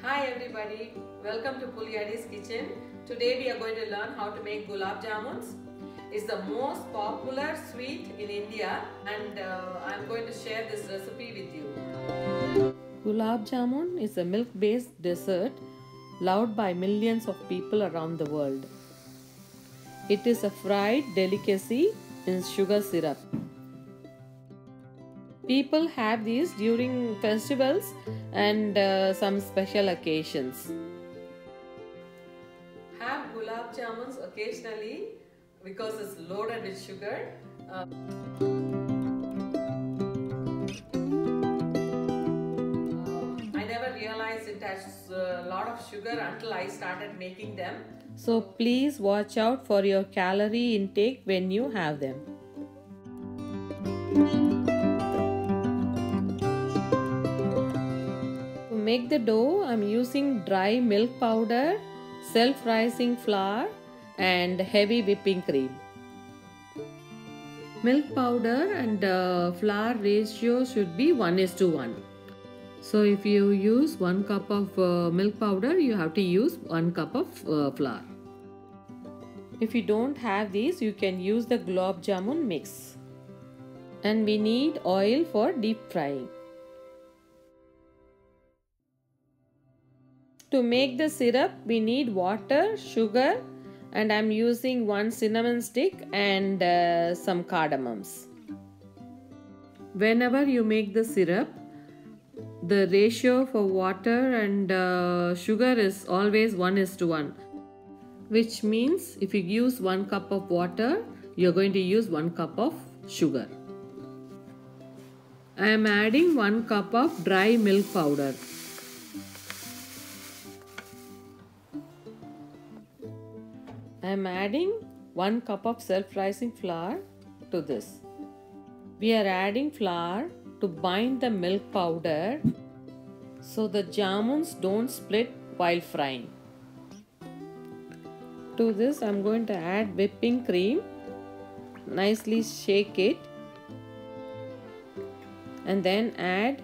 Hi everybody, welcome to Puliadi's kitchen. Today we are going to learn how to make gulab jamuns. It's the most popular sweet in India and I'm going to share this recipe with you. Gulab jamun is a milk-based dessert loved by millions of people around the world. It is a fried delicacy in sugar syrup. People have these during festivals and some special occasions. Have gulab jamuns occasionally because it's loaded with sugar. I never realized it has a lot of sugar until I started making them. So please watch out for your calorie intake when you have them. To make the dough, I am using dry milk powder, self-rising flour and heavy whipping cream. Milk powder and flour ratio should be 1:1. So if you use 1 cup of milk powder, you have to use 1 cup of flour. If you don't have these, you can use the gulab jamun mix. And we need oil for deep frying. To make the syrup, we need water, sugar, and I'm using 1 cinnamon stick and some cardamoms. Whenever you make the syrup, the ratio for water and sugar is always 1:1. Which means if you use 1 cup of water, you're going to use 1 cup of sugar. I am adding 1 cup of dry milk powder. I am adding 1 cup of self-rising flour to this. We are adding flour to bind the milk powder so the jamuns don't split while frying. To this I am going to add whipping cream. Nicely shake it and then add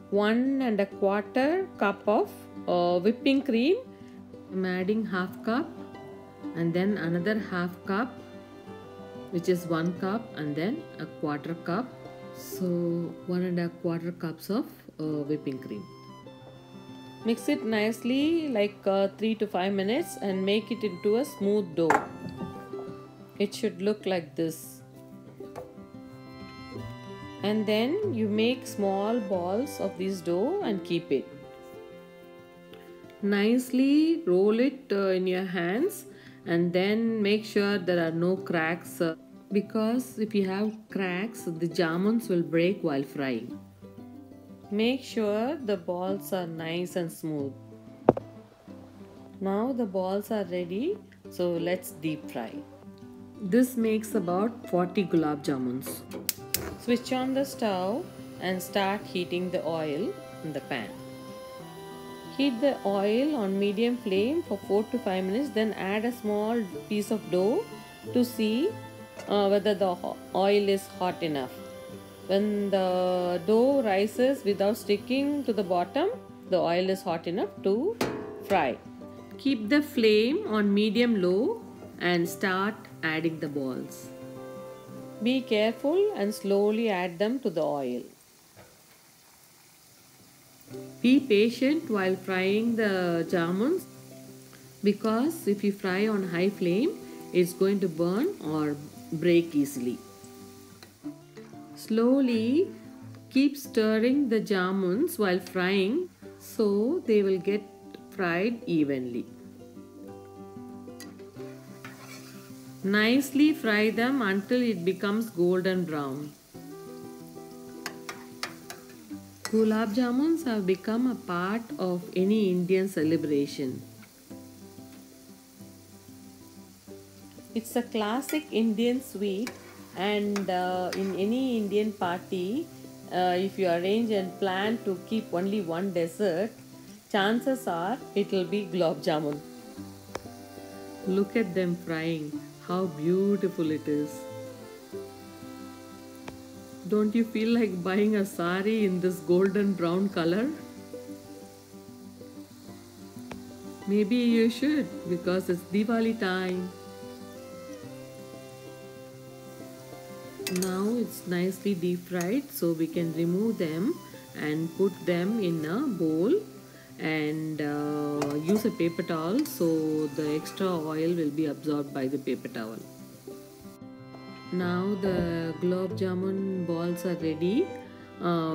1 1/4 cup of whipping cream. I am adding half cup and then another half cup, which is 1 cup, and then a 1/4 cup. So 1 1/4 cups of whipping cream. Mix it nicely like 3 to 5 minutes and make it into a smooth dough. It should look like this. And then you make small balls of this dough and keep it. Nicely roll it in your hands and then make sure there are no cracks because if you have cracks, the jamuns will break while frying. Make sure the balls are nice and smooth. Now the balls are ready, so let's deep fry. This makes about 40 gulab jamuns. Switch on the stove and start heating the oil in the pan. Heat the oil on medium flame for 4 to 5 minutes, then add a small piece of dough to see whether the oil is hot enough. When the dough rises without sticking to the bottom, the oil is hot enough to fry. Keep the flame on medium-low and start adding the balls. Be careful and slowly add them to the oil. Be patient while frying the jamuns. because if you fry on high flame, it's going to burn or break easily. Slowly keep stirring the jamuns while frying so they will get fried evenly. Nicely fry them until it becomes golden brown. Gulab jamuns have become a part of any Indian celebration. It's a classic Indian sweet, and in any Indian party, if you arrange and plan to keep only one dessert, chances are it will be gulab jamun. Look at them frying, how beautiful it is. Don't you feel like buying a sari in this golden brown color? Maybe you should, because it's Diwali time. Now it's nicely deep fried, so we can remove them and put them in a bowl and use a paper towel so the extra oil will be absorbed by the paper towel. Now the gulab jamun balls are ready.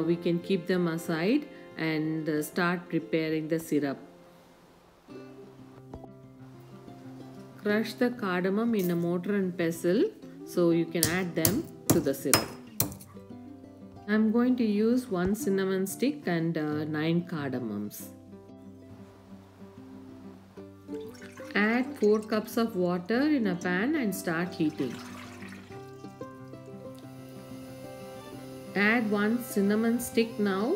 We can keep them aside and start preparing the syrup. Crush the cardamom in a mortar and pestle so you can add them to the syrup. I'm going to use 1 cinnamon stick and 9 cardamoms. Add 4 cups of water in a pan and start heating. Add 1 cinnamon stick now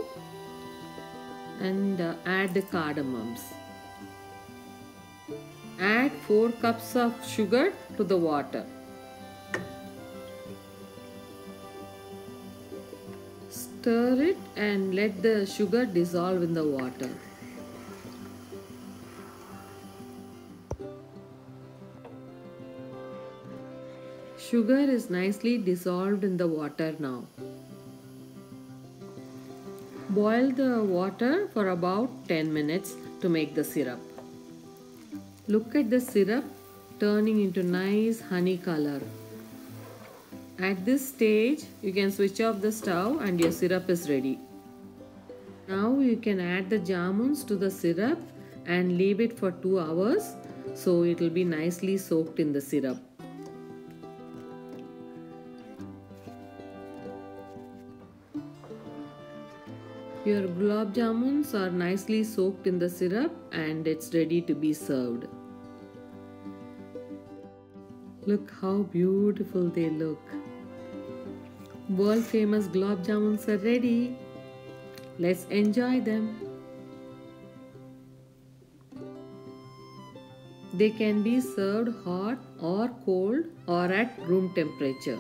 and add the cardamoms. Add 4 cups of sugar to the water. Stir it and let the sugar dissolve in the water. Sugar is nicely dissolved in the water now. Boil the water for about 10 minutes to make the syrup. Look at the syrup turning into nice honey color. At this stage, you can switch off the stove and your syrup is ready. Now you can add the jamuns to the syrup and leave it for 2 hours so it will be nicely soaked in the syrup. Your gulab jamuns are nicely soaked in the syrup and it's ready to be served. Look how beautiful they look. World famous gulab jamuns are ready. Let's enjoy them. They can be served hot or cold or at room temperature.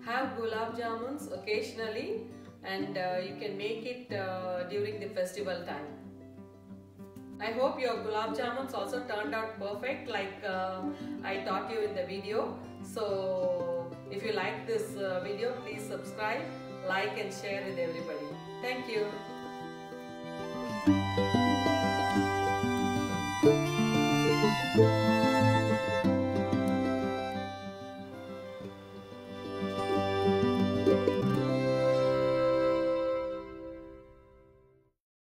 Have gulab jamuns occasionally and you can make it during the festival time. I hope your gulab jamuns also turned out perfect like I taught you in the video. So if you like this video, please subscribe, like and share with everybody. Thank you.